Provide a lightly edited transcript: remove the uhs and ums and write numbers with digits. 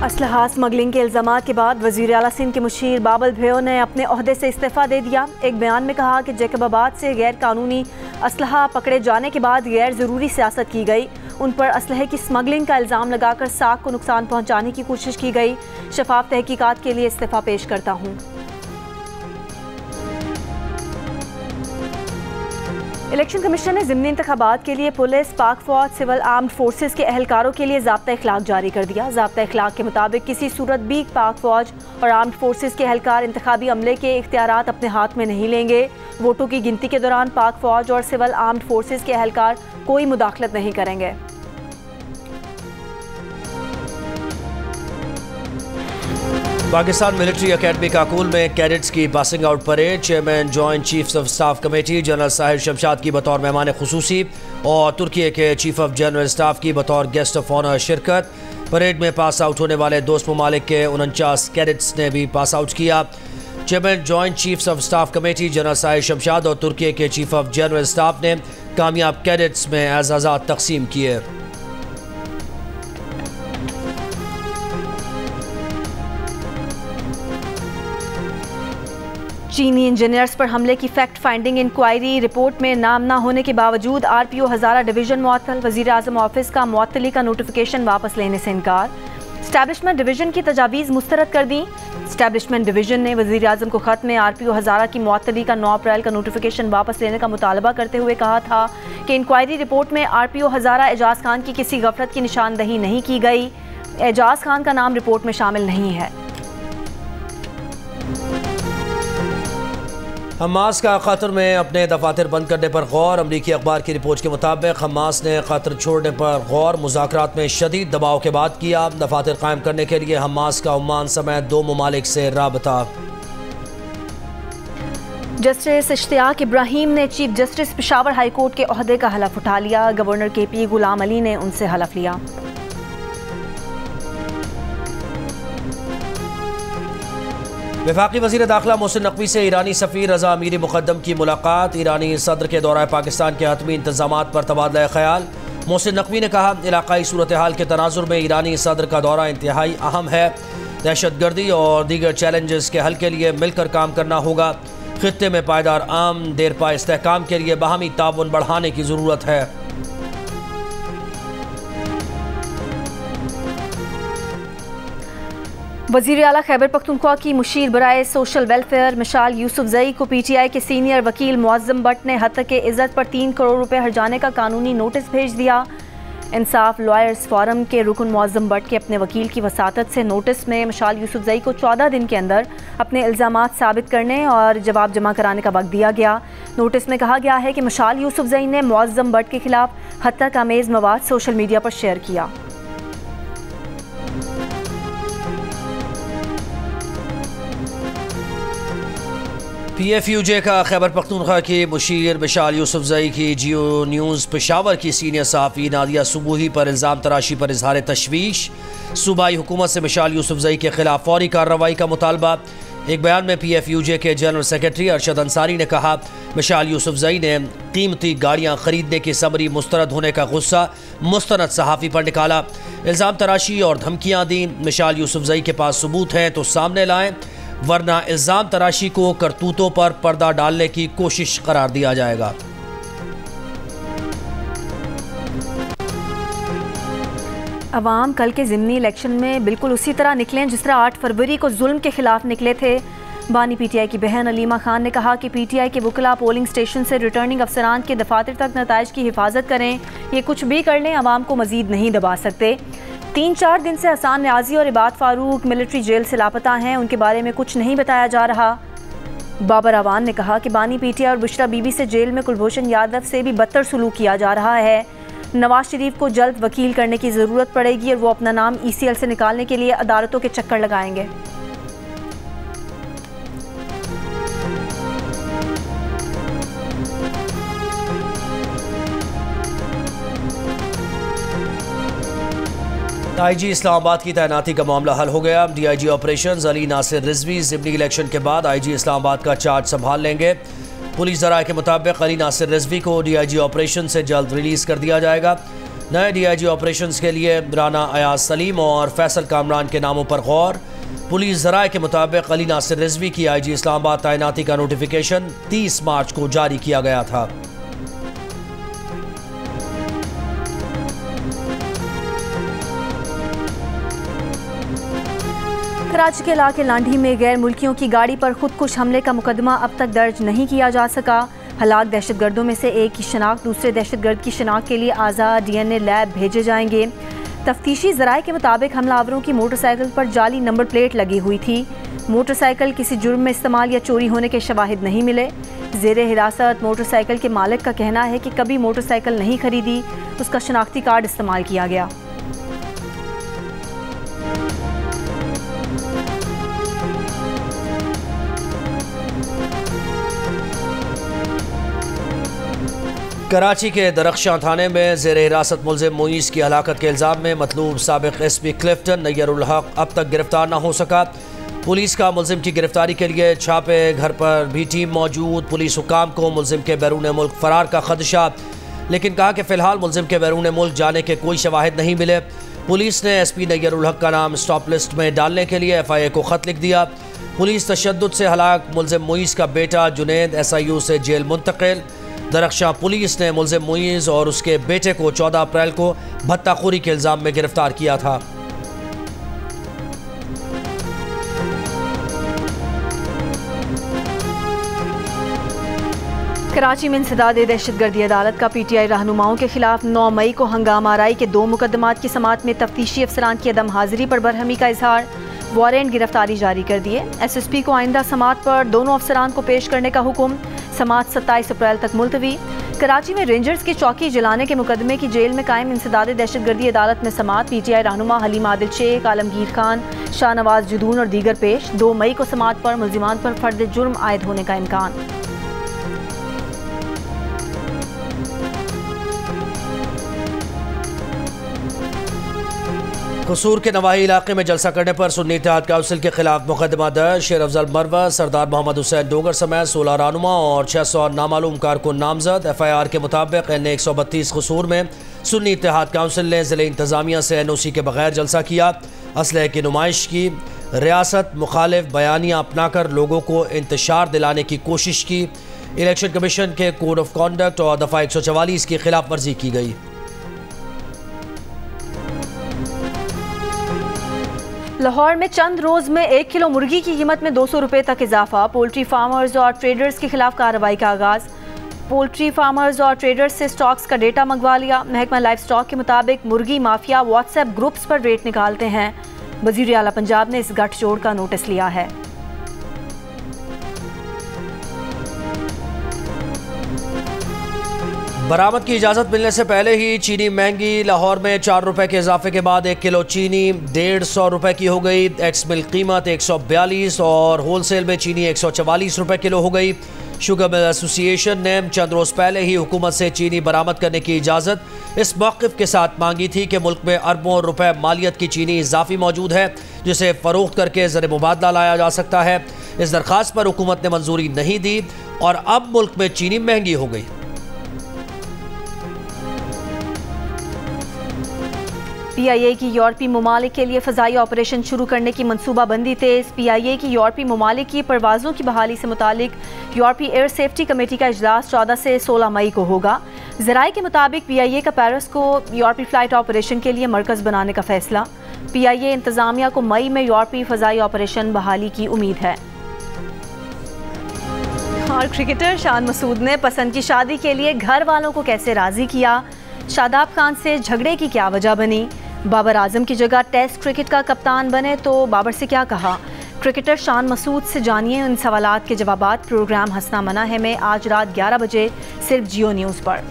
असलहा स्मगलिंग के इल्ज़ामात के बाद वज़ीर आला सिंध के मुशीर बाबल भयो ने अपने ओहदे से इस्तीफ़ा दे दिया। एक बयान में कहा कि जैकबाबाद से गैर कानूनी असलहा पकड़े जाने के बाद गैर ज़रूरी सियासत की गई, उन पर असलहे की स्मगलिंग का इल्ज़ाम लगाकर साख को नुकसान पहुँचाने की कोशिश की गई। शफाफ तहकीकात के लिए इस्तीफ़ा पेश करता हूँ। इलेक्शन कमीशन ने ज़िमनी इंतखाबात के लिए पुलिस, पाक फौज, सिविल आर्म्ड फोर्सेस के अहलकारों के लिए ज़ाब्ता इखलाक जारी कर दिया। ज़ाब्ता इखलाक के मुताबिक किसी सूरत भी पाक फौज और आर्म्ड फोर्सेस के अहलकार इंतखाबी अमले के इख्तियारात अपने हाथ में नहीं लेंगे। वोटों की गिनती के दौरान पाक फौज और सिविल आर्म्ड फोर्सेस के अहलकार कोई मुदाखलत नहीं करेंगे। पाकिस्तान मिलिट्री अकेडमी काकुल में कैडेट्स की passing out parade. Chairman joint chiefs of staff committee general Sahir Shamshad की बतौर मेहमान खुसूसी और तुर्की के चीफ ऑफ जनरल स्टाफ की बतौर गेस्ट ऑफ ऑनर शिरकत। परेड में पास आउट होने वाले दोस्त ममालिक के 49 कैडेट्स ने भी पास आउट किया। Chairman joint chiefs of staff committee general Sahir Shamshad और तुर्की के चीफ ऑफ जनरल स्टाफ ने कामयाब कैडेट्स में एजाज़ात तकसीम किए। चीनी इंजीनियर्स पर हमले की फैक्ट फाइंडिंग इंक्वायरी रिपोर्ट में नाम न होने के बावजूद आरपीओ हज़ारा डिवीज़न मुअत्तल। वज़ीर आज़म ऑफिस का मुअत्तली का नोटिफिकेशन वापस लेने से इनकार। स्टैब्लिशमेंट डिवीज़न की तजावीज़ मुस्तरद कर दी। स्टैब्लिशमेंट डिवीज़न ने वज़ीर आज़म को ख़त में आरपीओ हज़ारा की मुअत्तली का 9 अप्रैल का नोटिफिकेशन वापस लेने का मुतालबा करते हुए कहा था कि इंक्वायरी रिपोर्ट में आरपीओ हज़ारा एजाज़ खान की किसी गफलत की निशानदही नहीं की गई। एजाज़ खान का नाम रिपोर्ट में शामिल नहीं है। हमास का कतर में अपने दफातर बंद करने पर गौर। अमरीकी अखबार की रिपोर्ट के मुताबिक हमास ने कतर छोड़ने पर गौर मुज़ाकरात में शदीद दबाव के बाद किया। दफातर कायम करने के लिए हमास का ओमान समेत 2 ममालिक से राबता। जस्टिस इश्तियाक इब्राहिम ने chief justice Peshawar high court के ओहदे का हलफ उठा लिया। गवर्नर KP गुलाम अली ने उनसे हलफ लिया। वफाकी वज़ीर दाखिला मोहसिन नकवी से ईरानी सफ़ीर रज़ा अमीरी मुक़द्दम की मुलाकात। ईरानी सदर के दौरा पाकिस्तान के हतमी इंतज़ामात पर तबादला ख्याल। मोहसिन नकवी ने कहा, इलाक़ाई सूरत हाल के तनाजुर में ईरानी सदर का दौरा इंतहाई अहम है। दहशतगर्दी और दीगर चैलेंजेस के हल के लिए मिलकर काम करना होगा। खित्ते में पायदार आम देरपा इस्तेहकाम के लिए बाहमी ताउन बढ़ाने की ज़रूरत है। वज़ीर आला खैबर पख्तूनख्वा की मुशीर बराए सोशल वेलफेयर मिशाल यूसुफजई को PTI के सीनियर वकील मुअज़्ज़म बट ने हत्या के इज़्ज़त पर 3 करोड़ रुपए हर्जाने का कानूनी नोटिस भेज दिया। इंसाफ लॉयर्स फोरम के रुकन मुअज़्ज़म बट के अपने वकील की वसातत से नोटिस में मिशाल यूसुफजई को 14 दिन के अंदर अपने इल्ज़ामात साबित करने और जवाब जमा कराने का वक्त दिया गया। नोटिस में कहा गया है कि मिशाल यूसुफजई ने मुअज़्ज़म बट के खिलाफ हत्या का आमेज़ मवाद सोशल मीडिया पर शेयर किया। PFUJ का खैबर पख्तूनख्वा की मुशीर मिशाल यूसुफजई की जियो न्यूज़ पेशावर की सीनियर सहाफ़ी नादिया सुबूही पर इल्ज़ाम तराशी पर इजहार तशवीश। सूबाई हुकूमत से मिशाल यूसुफजई के खिलाफ फौरी कार्रवाई का मुतालबा। एक बयान में PFUJ के जनरल सेक्रेटरी अरशद अंसारी ने कहा, मिशाल यूसुफजई ने कीमती गाड़ियाँ खरीदने की समरी मुस्तरद होने का गुस्सा मुस्तनद सहाफ़ी पर निकाला। इल्ज़ाम तराशी और धमकियाँ दी। मिशाल यूसुफजई के पास सबूत हैं तो सामने लाएँ, वरना इल्ज़ाम तराशी को करतूतों पर पर्दा डालने की कोशिश करार दिया जाएगा। अवाम कल के ज़िमनी इलेक्शन में बिल्कुल उसी तरह निकलें जिस तरह 8 फरवरी को जुल्म के खिलाफ निकले थे। बानी PTI की बहन अलीमा खान ने कहा कि PTI के वकला पोलिंग स्टेशन से रिटर्निंग अफसरान के दफातर तक नताइज की हिफाजत करें। ये कुछ भी कर लें, अवाम को मज़ीद नहीं दबा सकते। 3-4 दिन से हसान न्याजी और इबाद फारूक मिलिट्री जेल से लापता हैं, उनके बारे में कुछ नहीं बताया जा रहा। बाबर अवान ने कहा कि बानी PTI और बुशरा बीबी से जेल में कुलभूषण यादव से भी बदतर सलूक किया जा रहा है। नवाज शरीफ को जल्द वकील करने की ज़रूरत पड़ेगी और वो अपना नाम ECL से निकालने के लिए अदालतों के चक्कर लगाएंगे। IG इस्लामाबाद की तैनाती का मामला हल हो गया। DIG ऑपरेशंस अली नासिर रिजवी ज़िमनी इलेक्शन के बाद IG इस्लामाबाद का चार्ज संभाल लेंगे। पुलिस ज़राए के मुताबिक अली नासिर रिजवी को DIG ऑपरेशन से जल्द रिलीज़ कर दिया जाएगा। नए DIG ऑपरेशंस के लिए राना अयाज सलीम और फैसल कामरान के नामों पर गौर। पुलिस ज़राए के मुताबिक अली नासिर रिजवी की IG इस्लामाबाद तैनाती का नोटिफिकेशन 30 मार्च को जारी किया गया था। कराची के इलाके लांढी में गैर मुल्कियों की गाड़ी पर खुदकुश हमले का मुकदमा अब तक दर्ज नहीं किया जा सका। हलाक दहशतगर्दों में से एक की शिनाख्त दूसरे दहशतगर्द की शिनाख्त के लिए आज़ाद DNA लैब भेजे जाएंगे। तफ्तीशी ज़राए के मुताबिक हमलावरों की मोटरसाइकिल पर जाली नंबर प्लेट लगी हुई थी। मोटरसाइकिल किसी जुर्म में इस्तेमाल या चोरी होने के शवाहिद नहीं मिले। ज़ेरे हिरासत मोटरसाइकिल के मालिक का कहना है कि कभी मोटरसाइकिल नहीं खरीदी, उसका शनाख्ती कार्ड इस्तेमाल किया गया। कराची के दरख्शां थाने में ज़ेर हिरासत मुलज़िम मुईज़ की हलाकत के इल्ज़ाम में मतलूब साबिक़ SP क्लिफ्टन नैयरुल हक अब तक गिरफ्तार न हो सका। पुलिस का मुलज़िम की गिरफ्तारी के लिए छापे घर पर भी टीम मौजूद। पुलिस हुकाम को मुलज़िम के बैरून मुल्क फ़रार का खदशा, लेकिन कहा कि फ़िलहाल मुलज़िम के बैरून मुल्क जाने के कोई शवाहिद नहीं मिले। पुलिस ने SP नैयरुल हक का नाम स्टॉप लिस्ट में डालने के लिए FIA को ख़त लिख दिया। पुलिस तशद्दुद से हलाक मुलज़िम मुईज़ का बेटा जुनैद SIU से जेल मुंतकिल। दरख्शां पुलिस ने मुलज़िम मुईज़ और उसके बेटे को 14 अप्रैल को भत्ताखोरी के इल्ज़ाम में गिरफ्तार किया था। कराची में इंसदाद दहशतगर्दी अदालत का PTI रहनुमाओं के खिलाफ 9 मई को हंगामा आराई के 2 मुकदमात की समाअत में तफ्तीशी अफसरान की अदम हाजिरी पर बरहमी का इजहार। वारंट गिरफ्तारी जारी कर दिए। SSP को आइंदा समाअत पर दोनों अफसरान को पेश करने का हुक्म। समाअत 27 अप्रैल तक मुलतवी। कराची में रेंजर्स की चौकी जलाने के मुकदमे की जेल में कायम इंसदाद दहशतगर्दी अदालत में समाअत। PTI रहनुमा हलीम आदिल शेख, आलमगीर खान, शाहनवाज जुदून और दीगर पेश। 2 मई को समाअत पर मुल्जिमान पर फर्द जुर्म आयद होने का इम्कान। कसूर के नवाही इलाके में जलसा करने पर सुन्नी इत्तेहाद काउंसिल के खिलाफ मुकदमा दर्ज। शेर अफजल मरवत, सरदार मोहम्मद हुसैन डोगर समेत 16 रहनुमा और 600 नामालूम कारकुन नामजद। FIR के मुताबिक NA 132 कसूर में सुन्नी इत्तेहाद काउंसिल ने ज़िले इंतज़ामिया से NOC के बगैर जलसा किया, असलहे की नुमाइश की, रियासत मुखालिफ बयानियाँ अपनाकर लोगों को इंतशार दिलाने की कोशिश की। इलेक्शन कमीशन के कोड ऑफ कॉन्डक्ट और दफ़ा 144 की खिलाफ वर्जी की गई। लाहौर में चंद रोज़ में 1 किलो मुर्गी की कीमत में 200 रुपये तक इजाफा। पोल्ट्री फार्मर्स और ट्रेडर्स के खिलाफ कार्रवाई का आगाज़। पोल्ट्री फार्मर्स और ट्रेडर्स से स्टॉक्स का डेटा मंगवा लिया। महकमा लाइफ स्टॉक के मुताबिक मुर्गी माफिया व्हाट्सएप ग्रुप्स पर रेट निकालते हैं। वज़ीर आला पंजाब ने इस गठजोड़ का नोटिस लिया है। बरामद की इजाज़त मिलने से पहले ही चीनी महंगी। लाहौर में 4 रुपये के इजाफे के बाद 1 किलो चीनी 150 रुपये की हो गई। एक्स मिल्क कीमत 142 और होलसेल में चीनी 144 रुपये किलो हो गई। शुगर मिल एसोसिएशन ने चंद रोज़ पहले ही हुकूमत से चीनी बरामद करने की इजाज़त इस मौक़िफ़ के साथ मांगी थी कि मुल्क में अरबों रुपए मालियत की चीनी इजाफी मौजूद है, जिसे फ़रोख्त करके ज़र मुबादला लाया जा सकता है। इस दरख्वास्त पर हुकूमत ने मंजूरी नहीं दी और अब मुल्क में चीनी महंगी हो गई। PIA की यूरोपीय ममालिक के लिए फ़ज़ाई ऑपरेशन शुरू करने की मनसूबाबंदी तेज़। PIA की यूरोपीय ममालिक की परवाज़ों की बहाली से मुतालिक यूरोपीय एयर सेफ्टी कमेटी का इजलास 14 से 16 मई को होगा। ज़राए के मुताबिक PIA का पेरिस को यूरोपीय फ़्लाइट ऑपरेशन के लिए मरकज़ बनाने का फ़ैसला। PIA इंतज़ामिया को मई में यूरोपीय फ़ज़ाई ऑपरेशन बहाली की उम्मीद है। और क्रिकेटर शान मसूद ने पसंद की शादी के लिए घर वालों को कैसे राज़ी किया। शादाब खान से झगड़े की क्या वजह बनी। बाबर आजम की जगह टेस्ट क्रिकेट का कप्तान बने तो बाबर से क्या कहा। क्रिकेटर शान मसूद से जानिए उन सवालात के जवाबात। प्रोग्राम हंसना मना है में आज रात 11 बजे सिर्फ जियो न्यूज़ पर।